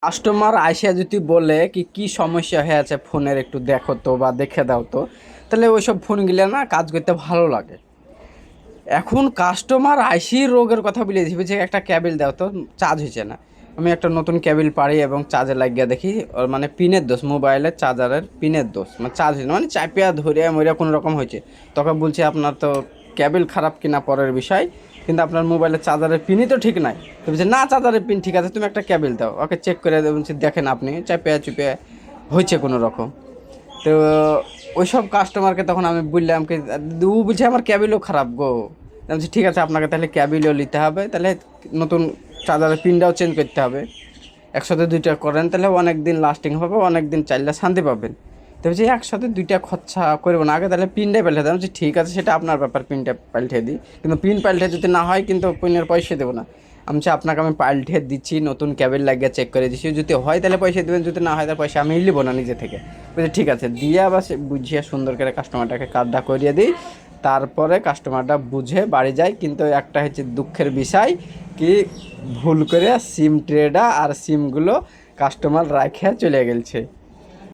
Customer আইসা যদি বলে কি সমস্যা হয়ে আছে ফোনের একটু দেখো তো বা দেখে দাও তো, তাহলে ওইসব ফোনগুলো না কাজ করতে ভালো লাগে। এখন কাস্টমার আইসি রোগের কথা বলে দিবে যে একটা ক্যাবেল দাও তো, চার্জ হয়েছে না। আমি একটা নতুন ক্যাবেল পাড়ি এবং চার্জে লাগিয়ে দেখি ওর মানে পিনের দোষ, মোবাইলের চার্জারের পিনের দোষ, মানে চার্জ হয়েছে না, মানে চাপিয়া ধরিয়া মরিয়া কোনো রকম হয়েছে। তখন বলছি আপনার তো ক্যাবেল খারাপ কিনা পরের বিষয়, কিন্তু আপনার মোবাইলের চার্জারের পিনই তো ঠিক নাই। তো বলছে না, চার্জারের পিন ঠিক আছে, তুমি একটা ক্যাবেল দাও। ওকে চেক করে বলছি দেখেন আপনি চাপিয়া চুপিয়া হয়েছে কোনো রকম। তো ওইসব কাস্টমারকে তখন আমি বললাম কি, ও বুঝে আমার ক্যাবিলও খারাপ গো। আমি বলছি ঠিক আছে, আপনাকে তাহলে ক্যাবিলও নিতে হবে, তাহলে নতুন চার্জারের পিনটাও চেঞ্জ করতে হবে। একসাথে দুইটা করেন তাহলে অনেক দিন লাস্টিং হবে, অনেক দিন চাইলে শান্তি পাবেন। তো বলছি একসাথে দুইটা খরচা করবো না, আগে তাহলে পিনটাই পাল্টে দেয়। আমি বলছি ঠিক আছে, সেটা আপনার ব্যাপার, পিনটা পাল্টে দিই, কিন্তু পিন পাল্টে যদি না হয় কিন্তু পিনের পয়সা দেবো না। আমি বলছি আপনাকে আমি পাল্টে দিচ্ছি, নতুন ক্যাবেল লাগিয়ে চেক করে দিচ্ছি, যদি হয় তাহলে পয়সা দেবেন, যদি না হয় তাহলে পয়সা আমি নিবো না নিজে থেকে। বলছি ঠিক আছে, দিয়ে আবার বুঝিয়ে সুন্দর করে কাস্টমারটাকে কার্ডটা করিয়ে দিই। তারপরে কাস্টমারটা বুঝে বাড়ি যায়, কিন্তু একটা হচ্ছে দুঃখের বিষয় কি, ভুল করে সিম ট্রেটা আর সিমগুলো কাস্টমার রাখে চলে গেছে।